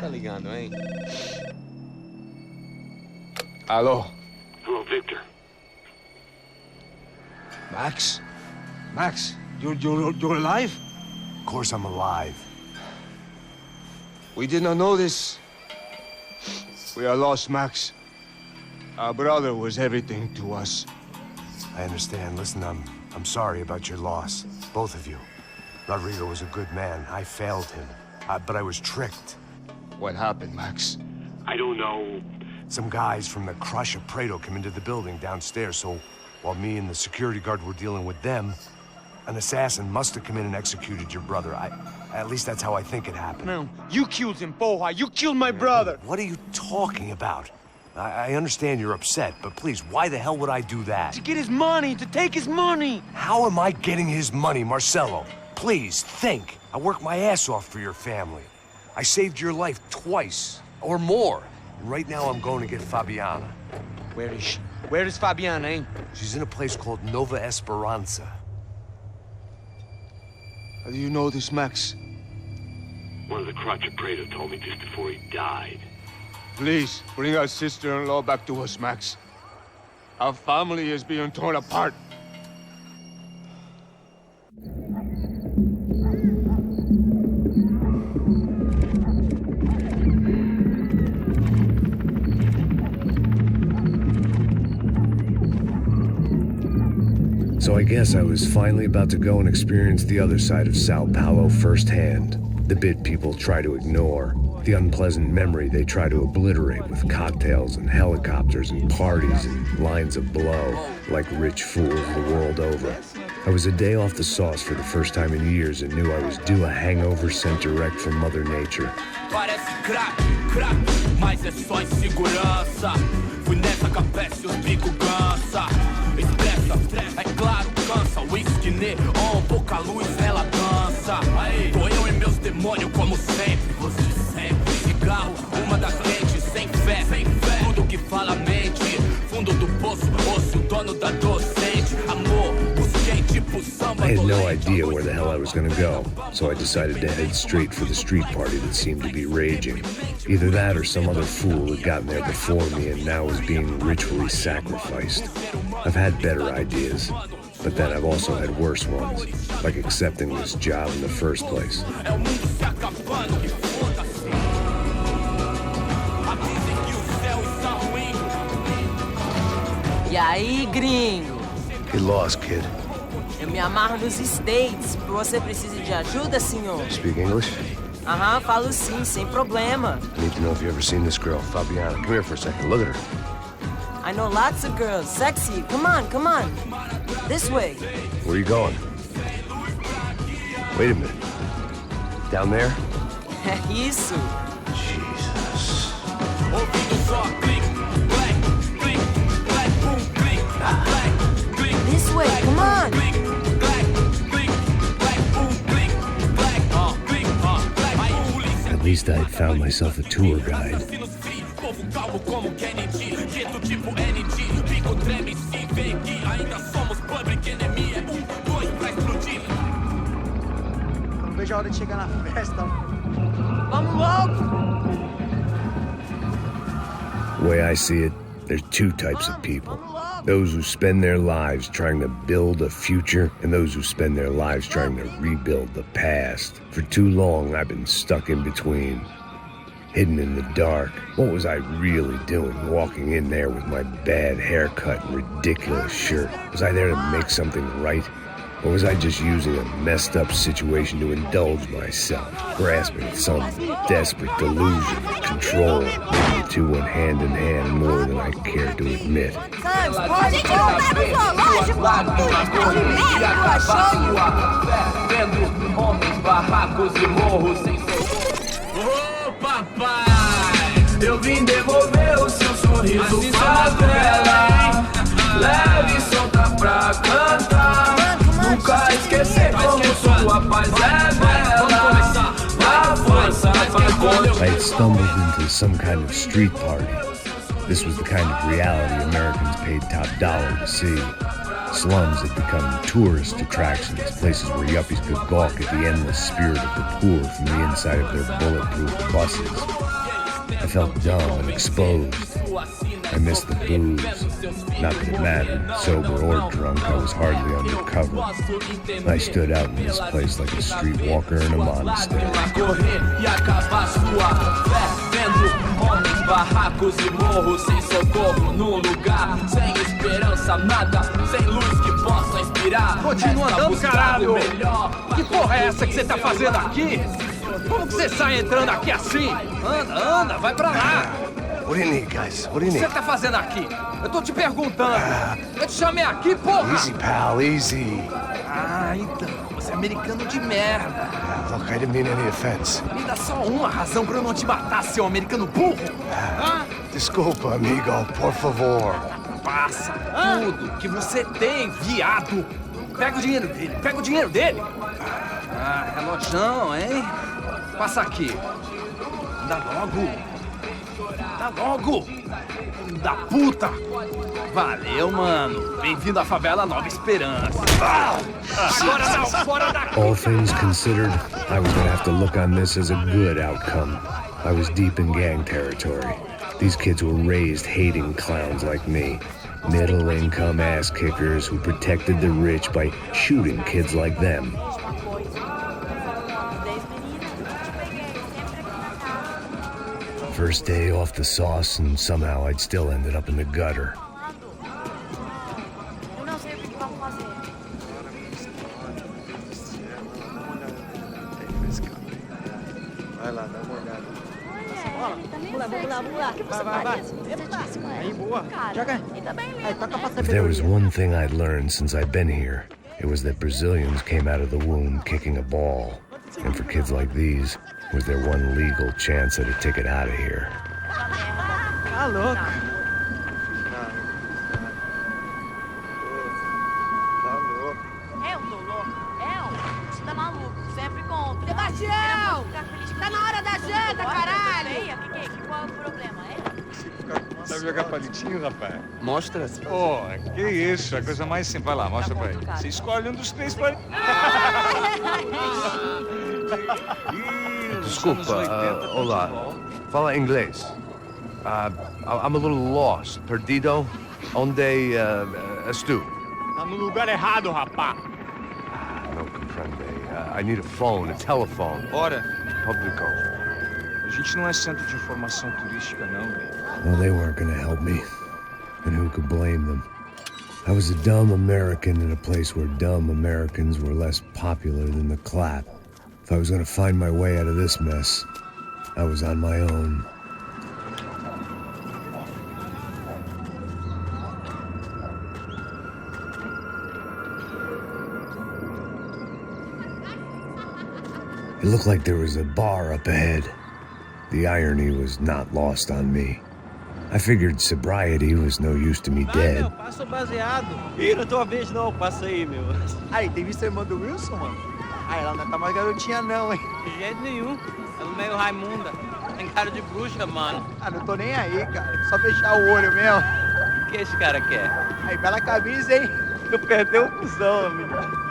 tá ligando, hein? Alô? Hello, Victor. Max? Max, you're alive? Of course I'm alive. We did not know this. We are lost, Max. Our brother was everything to us. I understand. Listen, I'm sorry about your loss. Both of you. Rodrigo was a good man. I failed him. But I was tricked. What happened, Max? I don't know. Some guys from the Crush of Prado came into the building downstairs, so while me and the security guard were dealing with them, an assassin must have come in and executed your brother. At least that's how I think it happened. No, you killed him, porra. You killed my brother. What are you talking about? I understand you're upset, but please, why the hell would I do that? To get his money, to take his money. How am I getting his money, Marcelo? Please, think. I worked my ass off for your family. I saved your life twice, or more. And right now I'm going to get Fabiana. Where is she? Where is Fabiana, eh? She's in a place called Nova Esperanza. How do you know this, Max? One of the Crotch of Prado told me just before he died. Please, bring our sister-in-law back to us, Max. Our family is being torn apart. So I guess I was finally about to go and experience the other side of Sao Paulo firsthand. The bit people try to ignore. The unpleasant memory they try to obliterate with cocktails and helicopters and parties and lines of blow, like rich fools the world over. I was a day off the sauce for the first time in years and knew I was due a hangover sent direct from Mother Nature. Parece crack, mas é só insegurança. Fui nessa capeste, os bico cansa. Expressa, é claro, cansa. Whisky, neon, pouca luz, ela dança. Tô eu e meus demônios como sempre. Você sempre. Cigarro, uma das lentes, sem fé. Tudo que fala mente. Fundo do poço, osso, dono da docente. Amor, busquei tipo samba. I had no idea where the hell I was gonna go, so I decided to head straight for the street party that seemed to be raging. Either that or some other fool had gotten there before me and now was being ritually sacrificed. I've had better ideas, but then I've also had worse ones, like accepting this job in the first place. E aí, gringo? Get lost, kid. Eu me amarro nos States. Você precisa de ajuda, senhor? Speak English? Aham, falo sim, sem problema. I need to know if you've ever seen this girl, Fabiana. Come here for a second. Look at her. I know lots of girls. Sexy. Come on, come on. This way. Where are you going? Wait a minute. Down there? É isso. Jesus. This way, come on. At least I had found myself a tour guide. Não vejo a hora de chegar na festa. Vamos logo. The way I see it, there's two types of people. Those who spend their lives trying to build a future, and those who spend their lives trying to rebuild the past. For too long, I've been stuck in between. Hidden in the dark. What was I really doing walking in there with my bad haircut and ridiculous shirt? Was I there to make something right? Or was I just using a messed up situation to indulge myself, grasping at some desperate delusion of control? Maybe the two went hand in hand more than I care to admit. Ô papai, eu vim devolver o seu sorriso favela. Leve e solta pra cantar. Nunca esquecer como sua paz é bela. A força I had stumbled into some kind of street party. This was the kind of reality Americans paid top dollar to see. Slums had become tourist attractions, places where yuppies could gawk at the endless spirit of the poor from the inside of their bulletproof buses. I felt dumb and exposed. I missed the booze. Not that it mattered. Sober or drunk, I was hardly undercover. I stood out in this place like a streetwalker in a monastery. Barracos e morros sem socorro num lugar sem esperança, nada, sem luz que possa inspirar. Continua andando, caralho! Que porra é essa que você tá fazendo aqui? Como que você sai entrando aqui assim? Anda, vai pra lá! What do you need, guys? What do you O que need? você tá fazendo aqui? Eu tô te perguntando. Eu te chamei aqui, porra! Easy, pal, easy. Ah, então, você é americano de merda. Look, I didn't mean any offense. Me dá só uma razão pra eu não te matar, seu americano burro. Desculpa, amigo, por favor. Passa tudo que você tem, viado. Pega o dinheiro dele, Ah, relojão, hein? Passa aqui. Dá logo. Filho da puta. Valeu, mano. Bem-vindo à favela Nova Esperança. Agora não, fora daqui. All things considered, I was gonna have to look on this as a good outcome. I was deep in gang territory. These kids were raised hating clowns like me. Middle-income ass-kickers who protected the rich by shooting kids like them. First day off the sauce, and somehow I'd still ended up in the gutter. Eu não sei o que vamos fazer. Vai lá, dá uma olhada. Vamos lá. Vai. Aí, boa. Joga. Aí, toca pra If there was one thing I'd learned since I'd been here, it was that Brazilians came out of the womb kicking a ball. And for kids like these, was there one legal chance at a ticket out of here? Tá louco. Eu tô louco. Você tá maluco. Sempre contra. Sebastião! Tá na hora da janta, caralho! Qual é o problema? Sabe jogar palitinho, rapaz? Mostra. Pô, que isso, a coisa mais simples. Vai lá, mostra pra ele. Você escolhe um dos três palitinhos. Desculpa, olá. Fala inglês. I'm a little lost. Perdido? Onde estou? Tá no lugar errado, rapá. Não compreende. I need a phone, a telephone. Ora, Publico. a gente não é centro de informação turística, não, velho. Well, they weren't gonna help me. And who could blame them? I was a dumb American in a place where dumb Americans were less popular than the clap. If I was gonna find my way out of this mess, I was on my own. It looked like there was a bar up ahead. The irony was not lost on me. I figured sobriety was no use to me dead. Meu, passa o baseado. Ih, não tô a vez não, passa aí, meu. Aí, tem visto a irmã do Wilson, mano? Ah, ela não tá mais garotinha não, hein? De jeito nenhum. Ela é meio Raimunda. Tem cara de bruxa, mano. Ah, não tô nem aí, cara. Só fechar o olho mesmo. O que esse cara quer? Aí, bela camisa, hein? Tu perdeu o cuzão, amigo.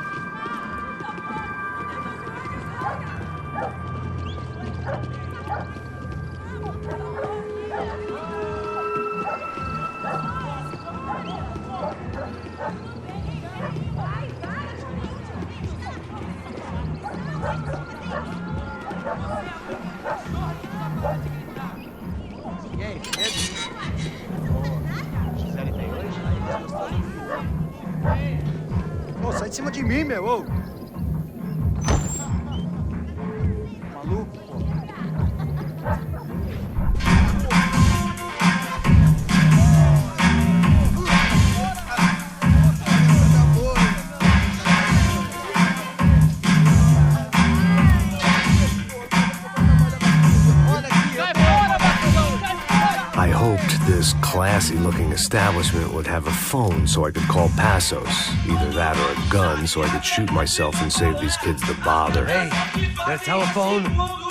E aí, Gisele tem hoje? Ô, sai de cima de mim, meu, ô. Maluco, pô. I hoped this classy-looking establishment would have a phone so I could call Passos. Either that or a gun so I could shoot myself and save these kids the bother. Hey, that telephone?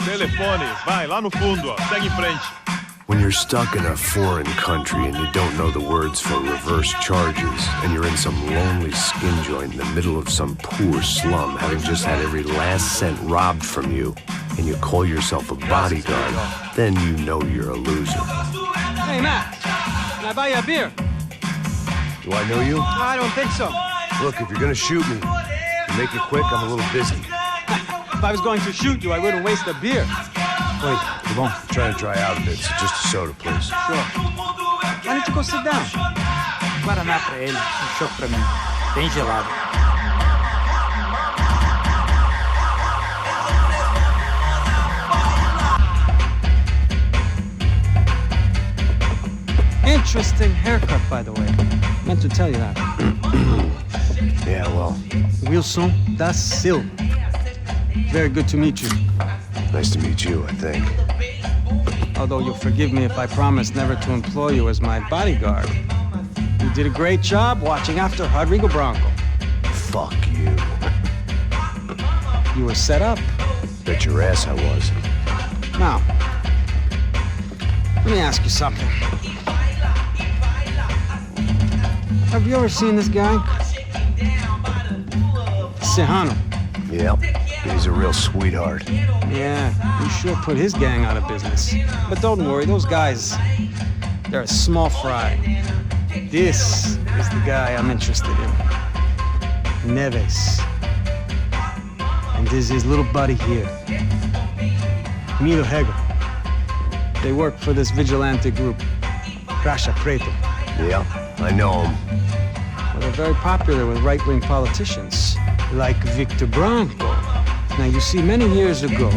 Telefone, vai lá no fundo, ó. Segue em frente. When you're stuck in a foreign country and you don't know the words for reverse charges, and you're in some lonely skin joint in the middle of some poor slum, having just had every last cent robbed from you, and you call yourself a bodyguard, then you know you're a loser. Hey, Matt, can I buy you a beer? Do I know you? I don't think so. Look, if you're gonna shoot me, make it quick, I'm a little busy. If I was going to shoot you, I wouldn't waste a beer. Wait, come on. I'm trying to dry out a bit, so just a soda, please. Sure. Why don't you go sit down? Guaraná pra ele, chopp pra mim. Bem gelado. Interesting haircut, by the way. Meant to tell you that. Yeah, well. Wilson da Silva. Very good to meet you. Nice to meet you, I think. Although you'll forgive me if I promise never to employ you as my bodyguard. You did a great job watching after Rodrigo Branco. Fuck you. You were set up. Bet your ass I was. Now, let me ask you something. Have you ever seen this guy? Serrano. Yep. He's a real sweetheart. Yeah, you sure put his gang out of business. But don't worry, those guys, they're a small fry. This is the guy I'm interested in. Neves. And this is his little buddy here. Milo Hegel. They work for this vigilante group, Caixa Preta. Yeah, I know him. Well, they're very popular with right-wing politicians, like Victor Branco. Now, you see, many years ago,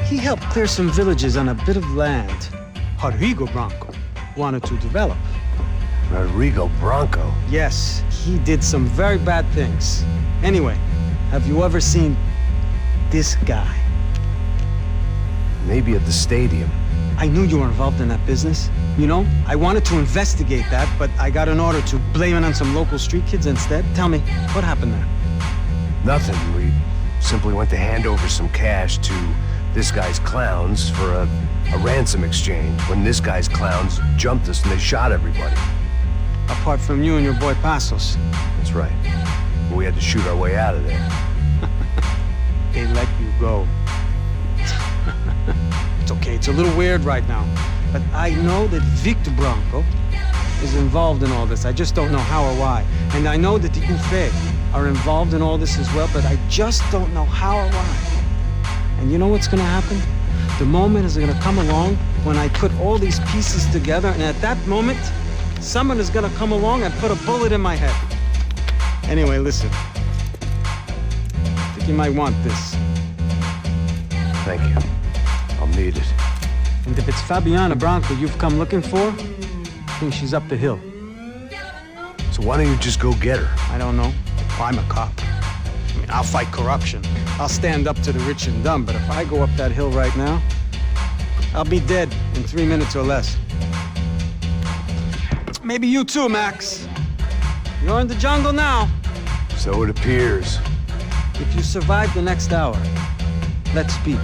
he helped clear some villages on a bit of land Rodrigo Branco wanted to develop. Rodrigo Branco? Yes, he did some very bad things. Anyway, have you ever seen this guy? Maybe at the stadium. I knew you were involved in that business. You know, I wanted to investigate that, but I got an order to blame it on some local street kids instead. Tell me, what happened there? Nothing. We simply went to hand over some cash to this guy's clowns for a ransom exchange when this guy's clowns jumped us and they shot everybody. Apart from you and your boy Passos. That's right. We had to shoot our way out of there. They let you go. It's okay, it's a little weird right now. But I know that Victor Branco is involved in all this. I just don't know how or why. And I know that the UFE are involved in all this as well, but I just don't know how or why. And you know what's gonna happen? The moment is gonna come along when I put all these pieces together, and at that moment, someone is gonna come along and put a bullet in my head. Anyway, listen. I think you might want this. Thank you. I'll need it. And if it's Fabiana Branco you've come looking for, I think she's up the hill. So why don't you just go get her? I don't know. I'm a cop. I mean, I'll fight corruption. I'll stand up to the rich and dumb, but if I go up that hill right now, I'll be dead in 3 minutes or less. Maybe you too, Max. You're in the jungle now. So it appears. If you survive the next hour, let's speak.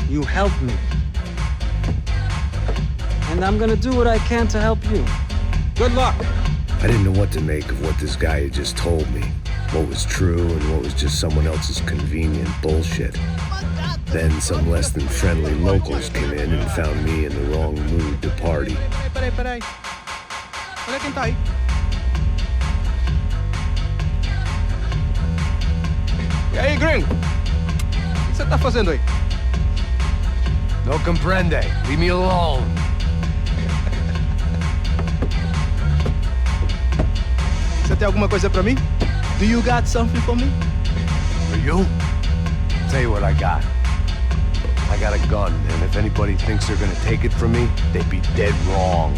You help me. And I'm gonna do what I can to help you. Good luck. I didn't know what to make of what this guy had just told me. What was true and what was just someone else's convenient bullshit. Then some less than friendly locals came in and found me in the wrong mood to party. Peraí. Olha quem tá aí. E aí, gringo? O que você tá fazendo aí? No comprende. Leave me alone. Você tem alguma coisa pra mim? Do you got something for me? For you? Tell you what I got. I got a gun, and if anybody thinks they're gonna take it from me, they'd be dead wrong.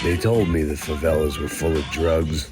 They told me the favelas were full of drugs.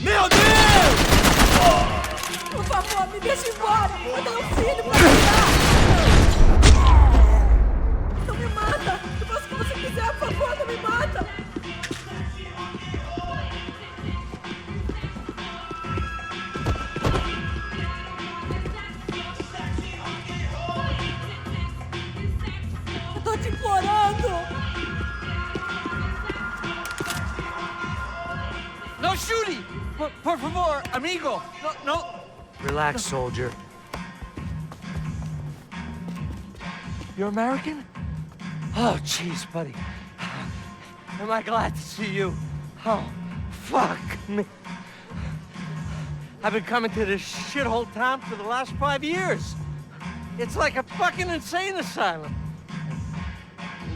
Meu Deus! Por favor, me deixa embora! Eu tenho um filho pra cuidar! Não me mata! Eu faço o que você quiser, por favor, não me mata! Eu tô te implorando! No shooting! Por favor, amigo! No. Relax, soldier. You're American? Oh, jeez, buddy. Am I glad to see you? Oh, fuck me. I've been coming to this shithole town for the last 5 years. It's like a fucking insane asylum.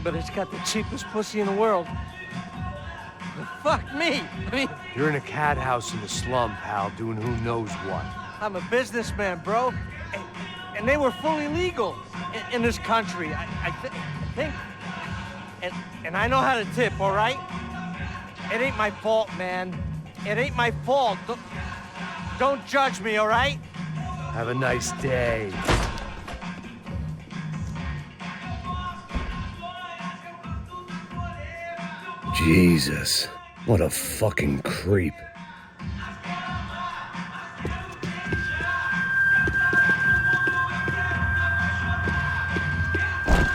But it's got the cheapest pussy in the world. Fuck me. I mean, You're in a cat house in the slum, pal, doing who knows what. I'm a businessman, bro. And they were fully legal in this country. I think. And I know how to tip, all right? It ain't my fault, man. It ain't my fault. Don't judge me, all right? Have a nice day. Jesus, what a fucking creep.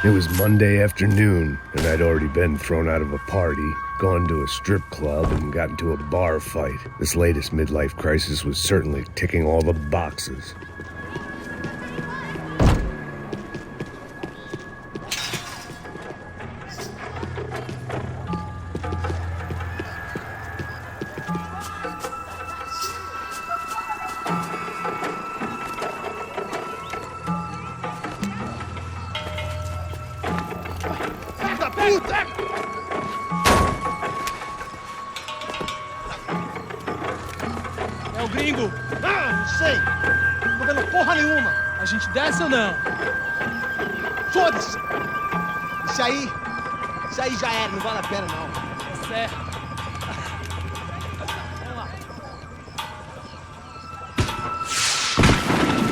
It was Monday afternoon, and I'd already been thrown out of a party, gone to a strip club, and got into a bar fight. This latest midlife crisis was certainly ticking all the boxes. É o gringo! Ah, não sei! Não tô vendo porra nenhuma! A gente desce ou não? Foda-se! Isso aí já era, não vale a pena não. É certo. Vamos lá.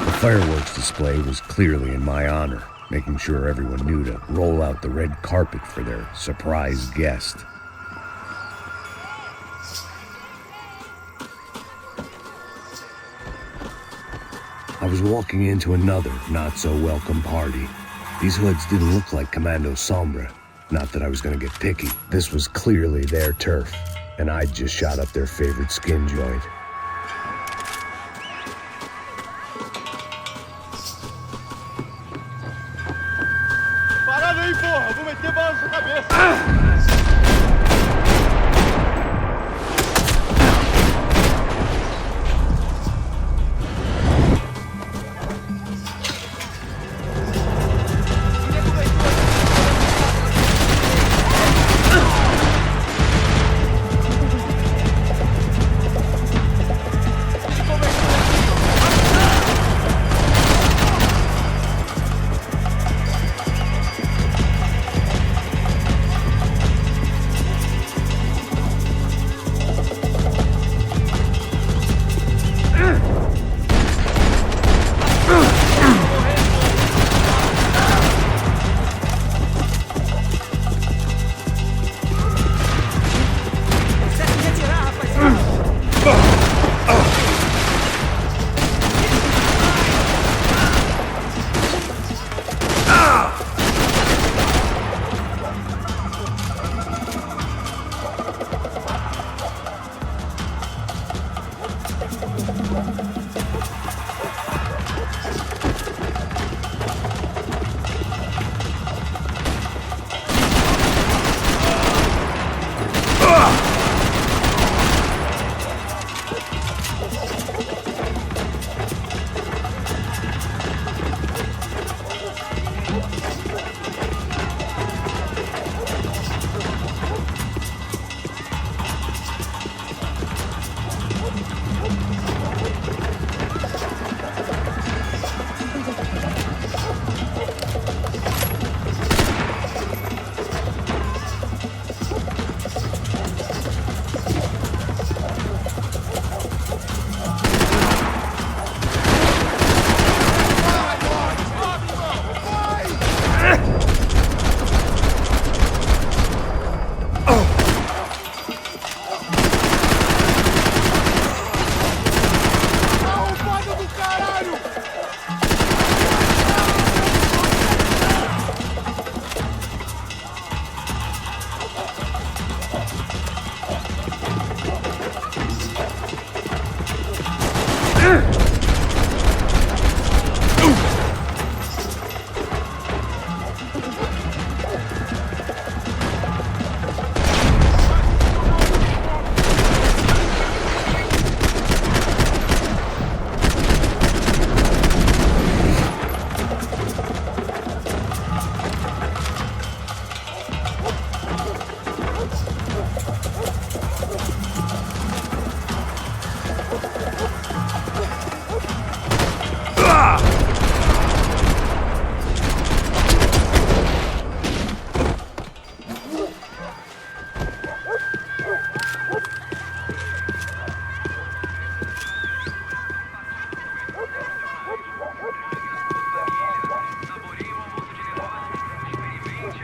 The fireworks display was clearly in my honor, making sure everyone knew to roll out the red carpet for their surprise guest. I was walking into another not-so-welcome party. These hoods didn't look like Commando Sombra. Not that I was gonna get picky. This was clearly their turf, and I'd just shot up their favorite skin joint. Parada aí, porra! Eu vou meter bala na sua cabeça!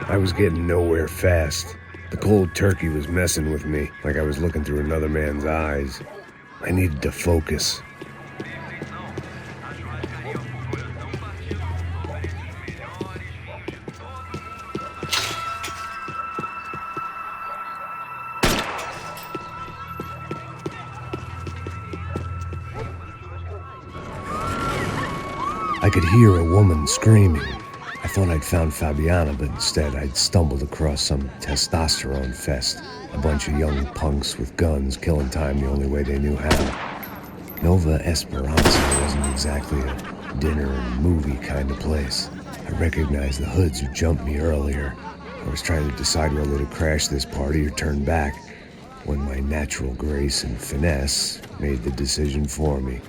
I was getting nowhere fast. The cold turkey was messing with me, like I was looking through another man's eyes. I needed to focus. I could hear a woman screaming. I thought I'd found Fabiana, but instead I'd stumbled across some testosterone fest. A bunch of young punks with guns killing time the only way they knew how. Nova Esperanza wasn't exactly a dinner and movie kind of place. I recognized the hoods who jumped me earlier. I was trying to decide whether to crash this party or turn back, when my natural grace and finesse made the decision for me.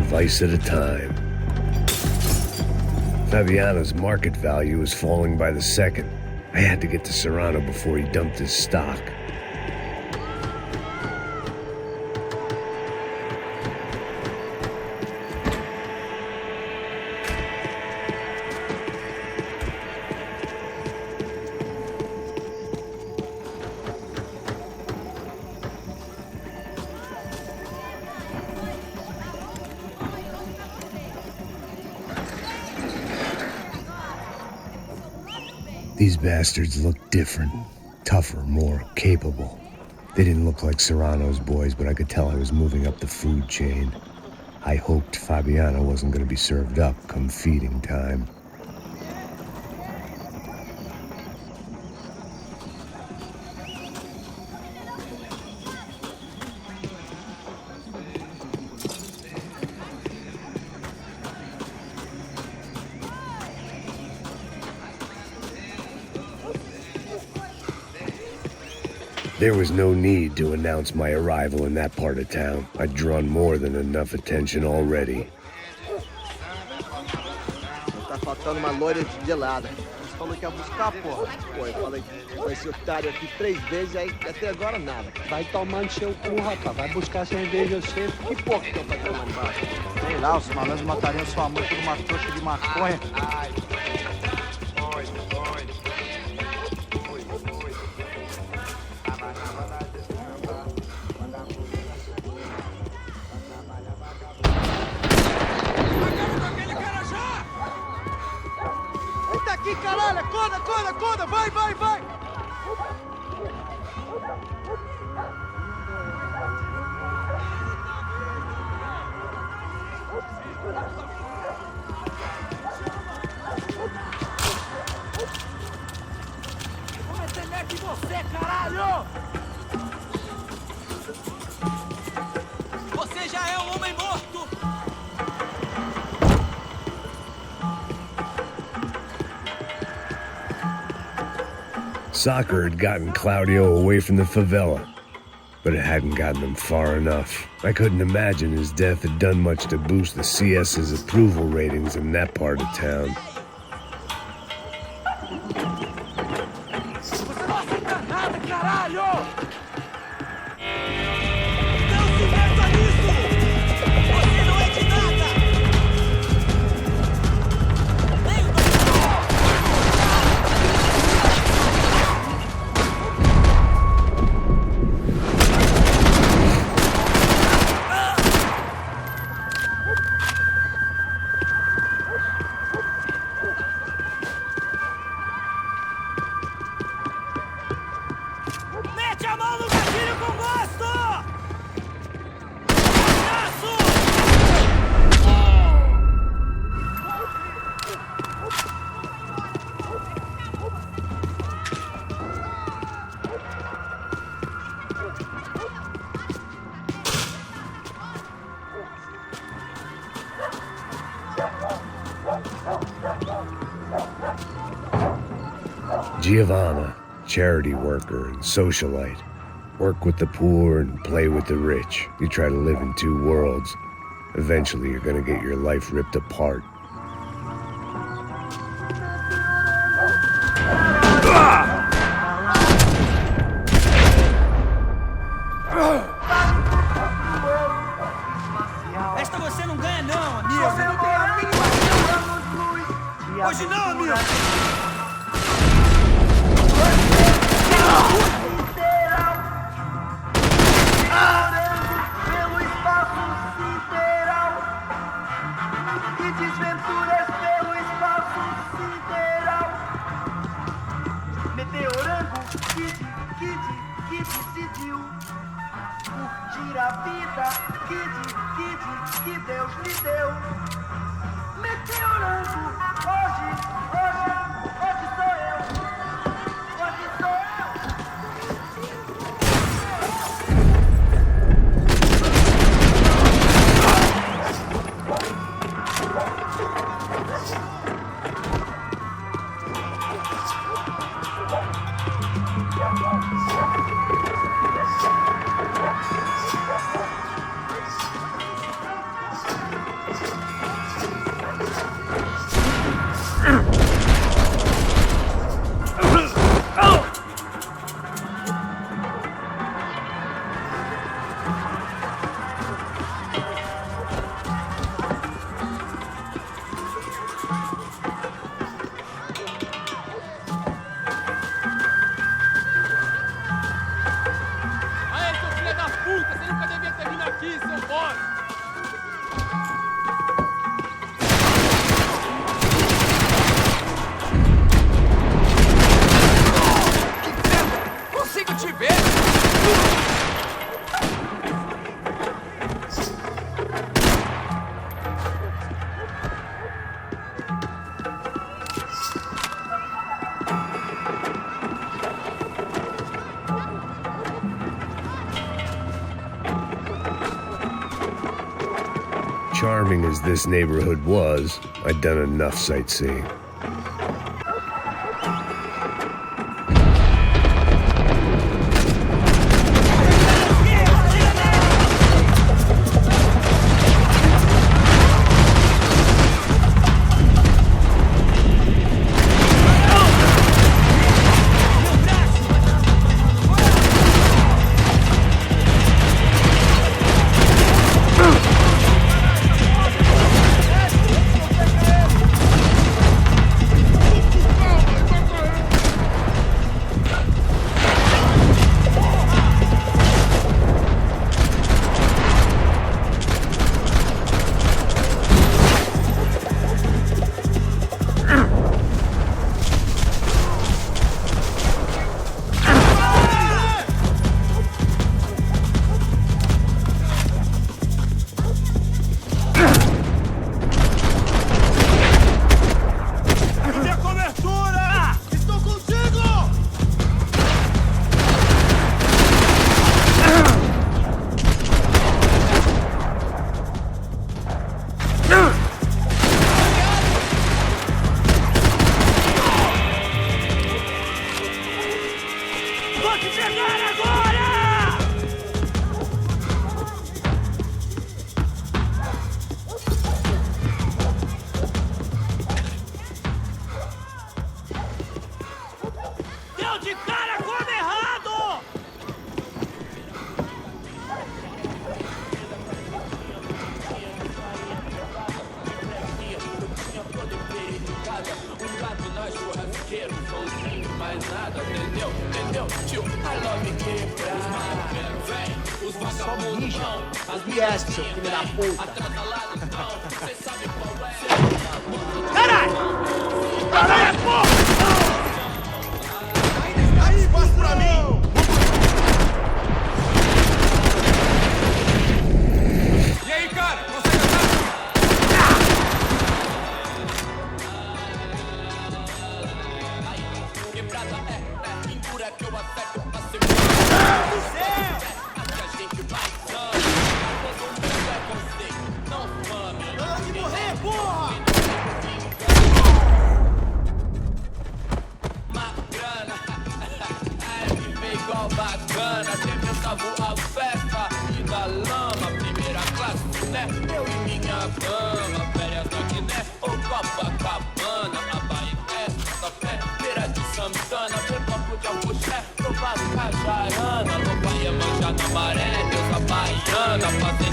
device at a time. Fabiano's market value was falling by the second. I had to get to Serrano before he dumped his stock. These bastards looked different, tougher, more capable. They didn't look like Serrano's boys, but I could tell I was moving up the food chain. I hoped Fabiano wasn't going to be served up come feeding time. There was no need to announce my arrival in that part of town. I'd drawn more than enough attention already. Tá faltando uma loira de gelada. Você falou que ia buscar, porra. Pô, eu falei com esse otário aqui 3 vezes, aí até agora nada. Vai tomar no seu cu, rapaz. Vai buscar cerveja você. Que porra que estão fazendo lá embaixo? Sei lá, os malandros matariam sua mãe por uma trouxa de maconha. Caralho, acorda, vai! Vou meter medo em você, caralho! Você já é um homem morto! Soccer had gotten Claudio away from the favela, but it hadn't gotten him far enough. I couldn't imagine his death had done much to boost the CS's approval ratings in that part of town. Você não aceita nada, caralho! Não se meta nisso! Você não é de nada! Mete a mão no gatilho com gosto! Giovanna, charity worker and socialite. Work with the poor and play with the rich. You try to live in 2 worlds. Eventually, you're gonna get your life ripped apart. Esta você não ganha não, amigo! Você não tem a mínima chance! Hoje não, amigo! Pelo espaço sideral e desventuras pelo espaço sideral. Meteorango, que decidiu curtir a vida, que Deus lhe deu. Meteorango, hoje sou eu. Hoje sou eu. Consigo te ver! Charming as this neighborhood was, I'd done enough sightseeing.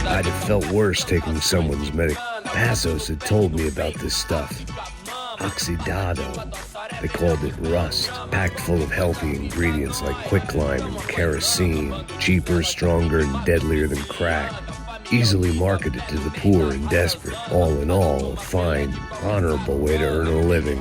I'd have felt worse taking someone's medic. Passos had told me about this stuff. Oxidado. They called it rust, packed full of healthy ingredients like quicklime and kerosene, cheaper, stronger, and deadlier than crack. Easily marketed to the poor and desperate. All in all, a fine, honorable way to earn a living.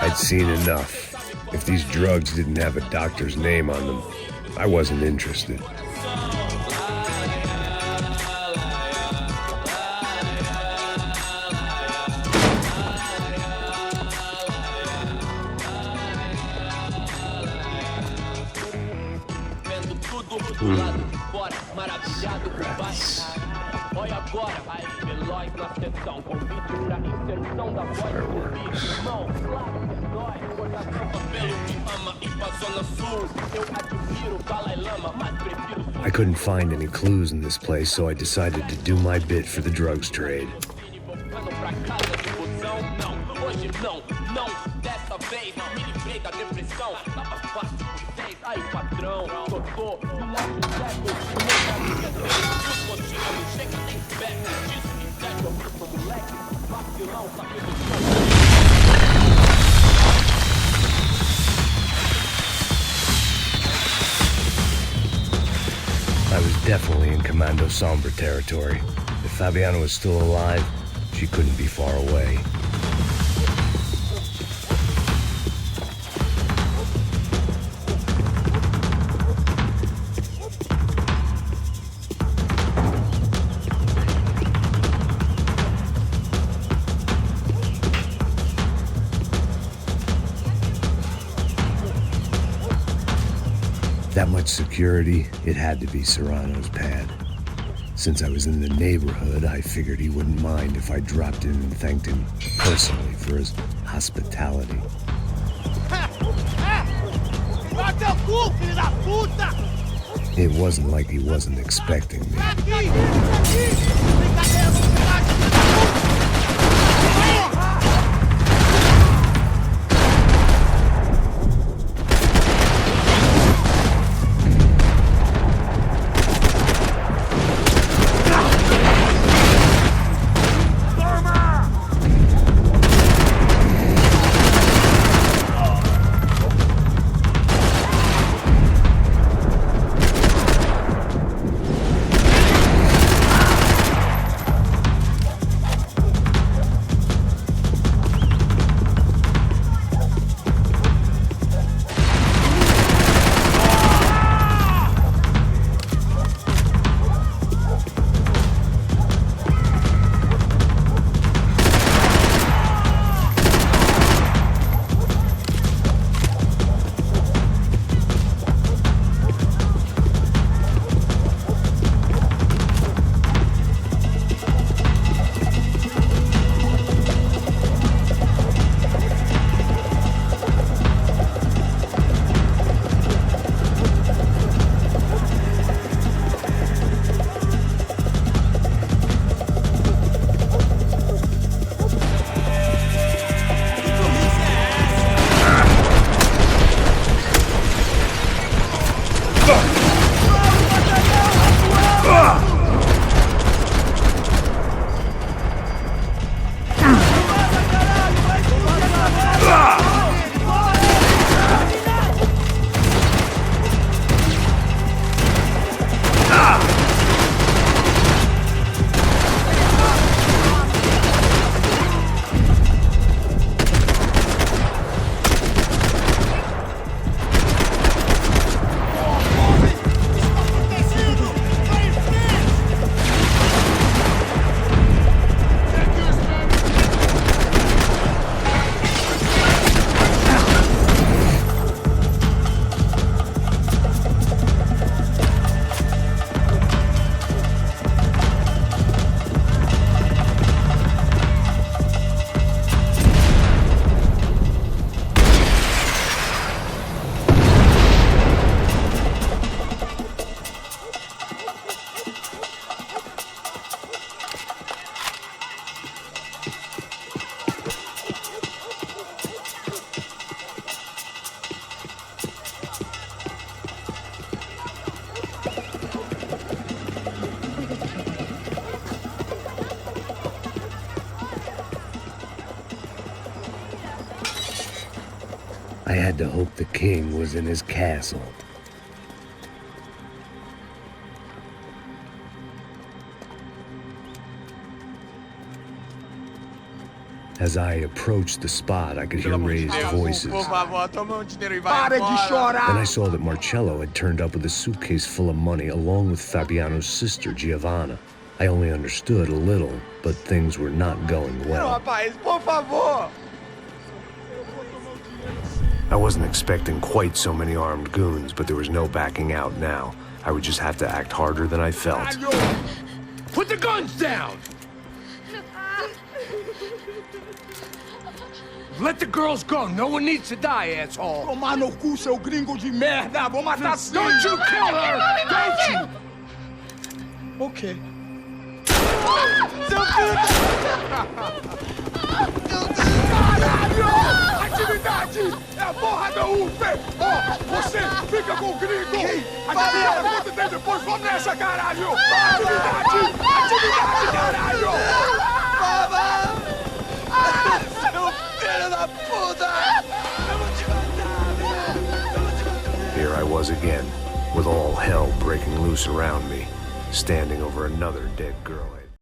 I'd seen enough. If these drugs didn't have a doctor's name on them, I wasn't interested. I couldn't find any clues in this place, so I decided to do my bit for the drugs trade. ladrão. Totô, do lado do Zeco, coxinha no shake, tem beck, disso que segue, eu sou moleque, vacilão, sabe do I was definitely in Commando Sombra territory. If Fabiana was still alive, she couldn't be far away. That much security, it had to be Serrano's pad. Since I was in the neighborhood, I figured he wouldn't mind if I dropped in and thanked him personally for his hospitality. It wasn't like he wasn't expecting me. I had to hope the king was in his castle. As I approached the spot, I could hear raised voices. Then I saw that Marcello had turned up with a suitcase full of money along with Fabiano's sister, Giovanna. I only understood a little, but things were not going well. I wasn't expecting quite so many armed goons, but there was no backing out now. I would just have to act harder than I felt. Put the guns down! Let the girls go. No one needs to die, asshole. Tomar no cu, seu gringo de merda. Vou matar sim. Don't you kill her! Don't you? Ok. Seu filho! Caralho! Atividade é a porra da UFE! Ó, você fica com o gringo! A gente fala quanto tem depois, vamos nessa, caralho! Atividade! Atividade, caralho! Baba! Seu filho da puta! Eu vou te matar, meu! Eu vou te matar! Here I was again, with all hell breaking loose around me, standing over another dead girl.